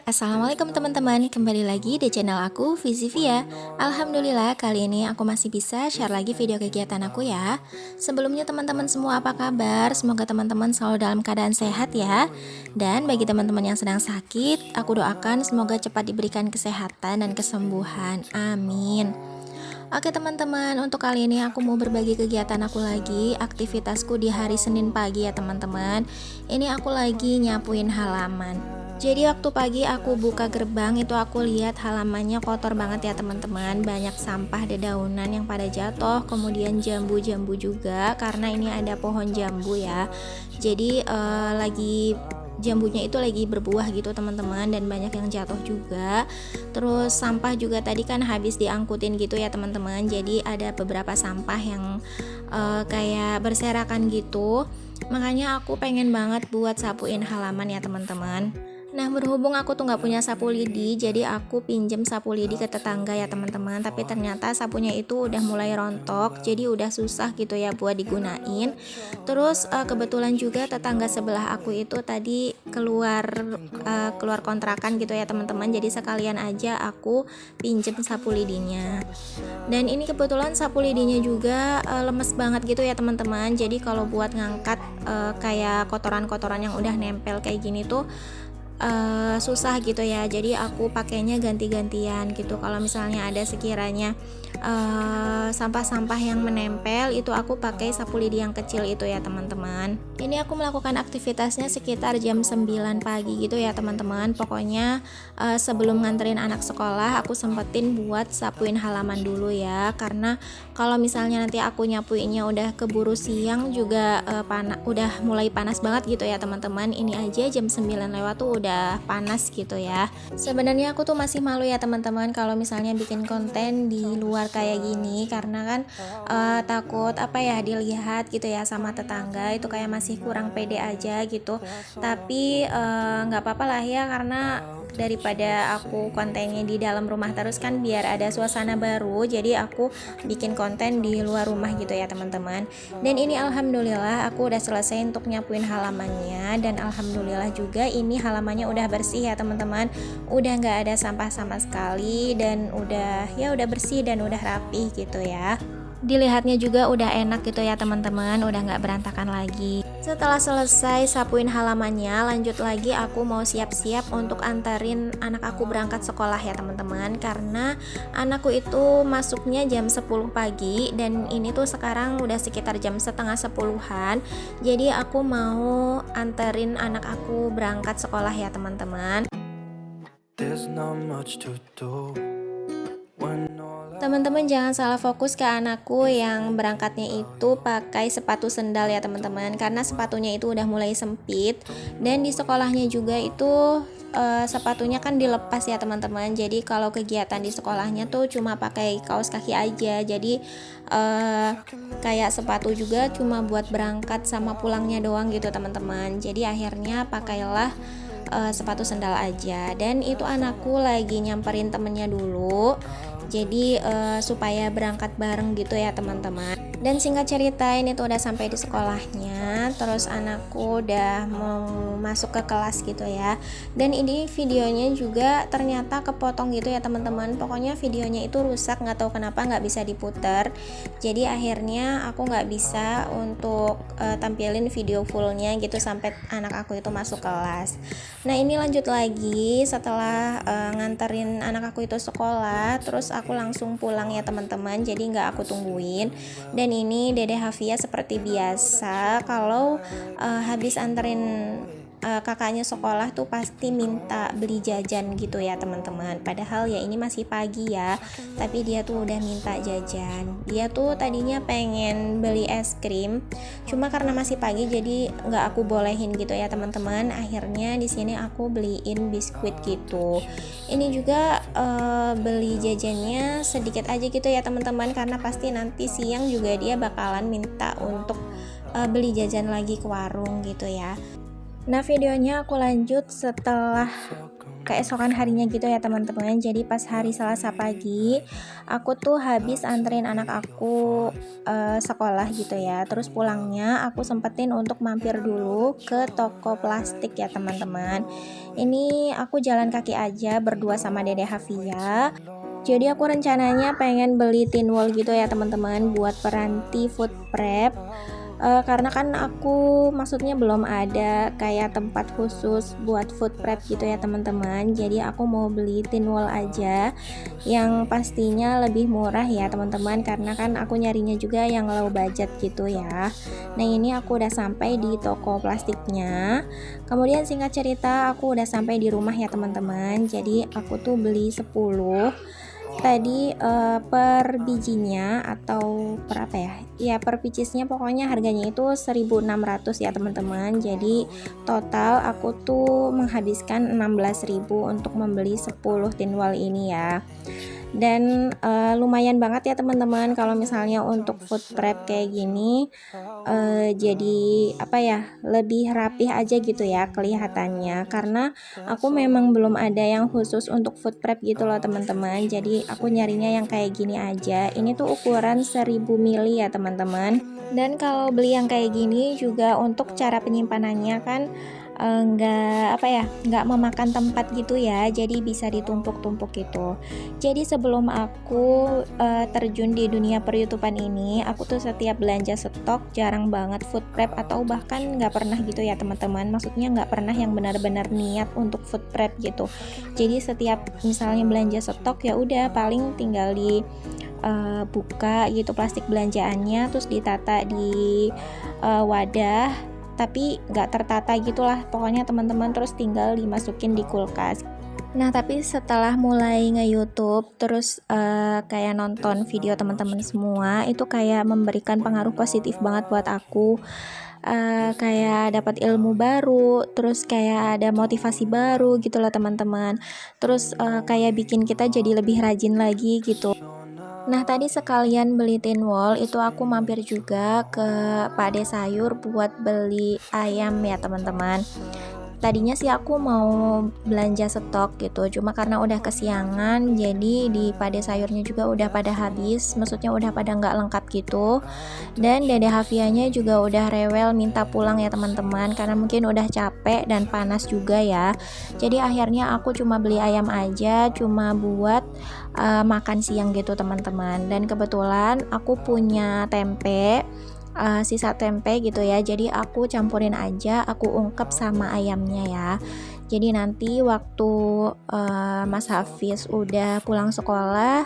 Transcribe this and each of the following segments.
Assalamualaikum teman-teman, kembali lagi di channel aku, Vizivia. Alhamdulillah kali ini aku masih bisa share lagi video kegiatan aku ya. Sebelumnya teman-teman semua apa kabar? Semoga teman-teman selalu dalam keadaan sehat ya. Dan bagi teman-teman yang sedang sakit, aku doakan semoga cepat diberikan kesehatan dan kesembuhan. Amin. Oke teman-teman, untuk kali ini aku mau berbagi kegiatan aku lagi, aktivitasku di hari Senin pagi ya teman-teman. Ini aku lagi nyapuin halaman. Jadi waktu pagi aku buka gerbang itu aku lihat halamannya kotor banget ya teman-teman. Banyak sampah dedaunan yang pada jatuh, kemudian jambu-jambu juga karena ini ada pohon jambu ya. Jadi jambunya itu lagi berbuah gitu teman-teman, dan banyak yang jatuh juga. Terus sampah juga tadi kan habis diangkutin gitu ya teman-teman, jadi ada beberapa sampah yang kayak berserakan gitu. Makanya aku pengen banget buat sapuin halaman ya teman-teman. Nah, berhubung aku tuh nggak punya sapu lidi, jadi aku pinjem sapu lidi ke tetangga ya teman-teman. Tapi ternyata sapunya itu udah mulai rontok, jadi udah susah gitu ya buat digunain. Terus kebetulan juga tetangga sebelah aku itu tadi keluar kontrakan gitu ya teman-teman. Jadi sekalian aja aku pinjem sapu lidinya. Dan ini kebetulan sapu lidinya juga lemes banget gitu ya teman-teman. Jadi kalau buat ngangkat kayak kotoran-kotoran yang udah nempel kayak gini tuh susah gitu ya. Jadi aku pakainya ganti-gantian gitu. Kalau misalnya ada sekiranya sampah-sampah yang menempel, itu aku pakai sapu lidi yang kecil itu ya teman-teman. Ini aku melakukan aktivitasnya sekitar jam 9 pagi gitu ya teman-teman. Pokoknya sebelum nganterin anak sekolah aku sempetin buat sapuin halaman dulu ya, karena kalau misalnya nanti aku nyapuinnya udah keburu siang juga udah mulai panas banget gitu ya teman-teman. Ini aja jam 9 lewat tuh udah panas gitu ya. Sebenarnya aku tuh masih malu ya teman-teman kalau misalnya bikin konten di luar kayak gini, karena kan takut dilihat gitu ya sama tetangga, itu kayak masih kurang pede aja gitu. Tapi nggak apa-apa lah ya, karena daripada aku kontennya di dalam rumah terus kan, biar ada suasana baru, jadi aku bikin konten di luar rumah gitu ya teman-teman. Dan ini alhamdulillah aku udah selesai untuk nyapuin halamannya, dan alhamdulillah juga ini halamannya udah bersih ya teman-teman. Udah nggak ada sampah sama sekali, dan udah bersih dan udah rapi gitu ya. Dilihatnya juga udah enak gitu ya teman-teman, udah nggak berantakan lagi. Setelah selesai sapuin halamannya, lanjut lagi aku mau siap-siap untuk antarin anak aku berangkat sekolah ya teman-teman. Karena anakku itu masuknya jam 10 pagi, dan ini tuh sekarang udah sekitar jam setengah 10-an. Jadi aku mau anterin anak aku berangkat sekolah ya teman-teman. Teman-teman jangan salah fokus ke anakku yang berangkatnya itu pakai sepatu sendal ya teman-teman, karena sepatunya itu udah mulai sempit, dan di sekolahnya juga itu sepatunya kan dilepas ya teman-teman. Jadi kalau kegiatan di sekolahnya tuh cuma pakai kaos kaki aja, jadi kayak sepatu juga cuma buat berangkat sama pulangnya doang gitu teman-teman. Jadi akhirnya pakailah sepatu sendal aja. Dan itu anakku lagi nyamperin temennya dulu, jadi supaya berangkat bareng gitu ya teman-teman. Dan singkat cerita, ini tuh udah sampai di sekolahnya, terus anakku udah mau masuk ke kelas gitu ya. Dan ini videonya juga ternyata kepotong gitu ya teman-teman. Pokoknya videonya itu rusak, nggak tahu kenapa nggak bisa diputar. Jadi akhirnya aku nggak bisa untuk tampilin video fullnya gitu sampai anak aku itu masuk kelas. Nah ini lanjut lagi setelah nganterin anak aku itu sekolah, terus aku langsung pulang ya teman-teman. Jadi nggak aku tungguin. Dan ini Dede Hafia seperti biasa kalau habis anterin kakaknya sekolah tuh pasti minta beli jajan gitu ya teman-teman. Padahal ya ini masih pagi ya, tapi dia tuh udah minta jajan. Dia tuh tadinya pengen beli es krim, cuma karena masih pagi jadi nggak aku bolehin gitu ya teman-teman. Akhirnya di sini aku beliin biskuit gitu. Ini juga beli jajannya sedikit aja gitu ya teman-teman, karena pasti nanti siang juga dia bakalan minta untuk beli jajan lagi ke warung gitu ya. Nah videonya aku lanjut setelah keesokan harinya gitu ya teman-teman. Jadi pas hari Selasa pagi aku tuh habis anterin anak aku sekolah gitu ya. Terus pulangnya aku sempetin untuk mampir dulu ke toko plastik ya teman-teman. Ini aku jalan kaki aja berdua sama Dede Hafia. Jadi aku rencananya pengen beli tin wall gitu ya teman-teman buat peranti food prep. Karena kan aku maksudnya belum ada kayak tempat khusus buat food prep gitu ya teman-teman. Jadi aku mau beli tin wall aja yang pastinya lebih murah ya teman-teman, karena kan aku nyarinya juga yang low budget gitu ya. Nah ini aku udah sampai di toko plastiknya. Kemudian singkat cerita aku udah sampai di rumah ya teman-teman. Jadi aku tuh beli 10 tadi per bijinya atau per apa ya? Ya per picisnya pokoknya harganya itu 1.600 ya teman-teman. Jadi total aku tuh menghabiskan 16.000 untuk membeli 10 tin wall ini ya. Dan lumayan banget ya teman-teman kalau misalnya untuk food prep kayak gini, jadi apa ya, lebih rapih aja gitu ya kelihatannya, karena aku memang belum ada yang khusus untuk food prep gitu loh teman-teman. Jadi aku nyarinya yang kayak gini aja. Ini tuh ukuran 1000 mili ya teman-teman. Dan kalau beli yang kayak gini juga untuk cara penyimpanannya kan nggak apa ya, nggak memakan tempat gitu ya, jadi bisa ditumpuk-tumpuk gitu. Jadi sebelum aku terjun di dunia peryoutuban ini, aku tuh setiap belanja stok jarang banget food prep atau bahkan nggak pernah gitu ya teman-teman. Maksudnya nggak pernah yang benar-benar niat untuk food prep gitu. Jadi setiap misalnya belanja stok ya udah paling tinggal di buka gitu plastik belanjaannya, terus ditata di wadah tapi nggak tertata gitulah pokoknya teman-teman, terus tinggal dimasukin di kulkas. Nah tapi setelah mulai nge-YouTube terus kayak nonton video teman-teman semua, itu kayak memberikan pengaruh positif banget buat aku. Kayak dapat ilmu baru, terus kayak ada motivasi baru gitu loh teman-teman. Terus kayak bikin kita jadi lebih rajin lagi gitu. Nah, tadi sekalian beli tin wall itu aku mampir juga ke Pade Sayur buat beli ayam ya, teman-teman. Tadinya sih aku mau belanja stok gitu, cuma karena udah kesiangan, jadi di Pade Sayurnya juga udah pada habis, maksudnya udah pada nggak lengkap gitu. Dan Dede Hafianya juga udah rewel minta pulang ya teman-teman, karena mungkin udah capek dan panas juga ya. Jadi akhirnya aku cuma beli ayam aja, cuma buat makan siang gitu teman-teman. Dan kebetulan aku punya tempe, sisa tempe gitu ya, jadi aku campurin aja, aku ungkep sama ayamnya ya. Jadi nanti waktu Mas Hafiz udah pulang sekolah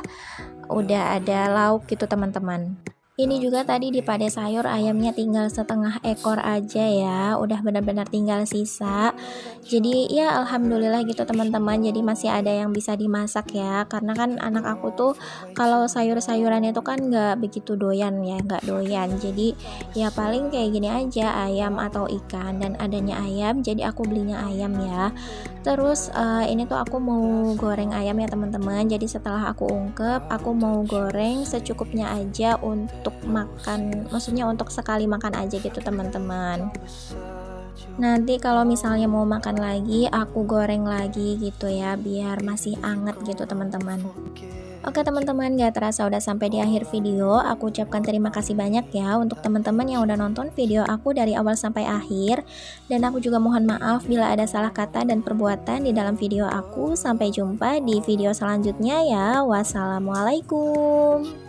udah ada lauk gitu teman-teman. Ini juga tadi di Pade Sayur ayamnya tinggal setengah ekor aja ya, udah benar-benar tinggal sisa. Jadi ya alhamdulillah gitu teman-teman, jadi masih ada yang bisa dimasak ya, karena kan anak aku tuh kalau sayur-sayuran itu kan nggak begitu doyan ya, nggak doyan. Jadi ya paling kayak gini aja, ayam atau ikan, dan adanya ayam jadi aku belinya ayam ya. Terus ini tuh aku mau goreng ayam ya teman-teman. Jadi setelah aku ungkep, aku mau goreng secukupnya aja untuk makan, maksudnya untuk sekali makan aja gitu teman-teman. Nanti kalau misalnya mau makan lagi, aku goreng lagi gitu ya, biar masih anget gitu teman-teman. Oke teman-teman, gak terasa udah sampai di akhir video. Aku ucapkan terima kasih banyak ya untuk teman-teman yang udah nonton video aku dari awal sampai akhir. Dan aku juga mohon maaf bila ada salah kata dan perbuatan di dalam video aku. Sampai jumpa di video selanjutnya ya. Wassalamualaikum.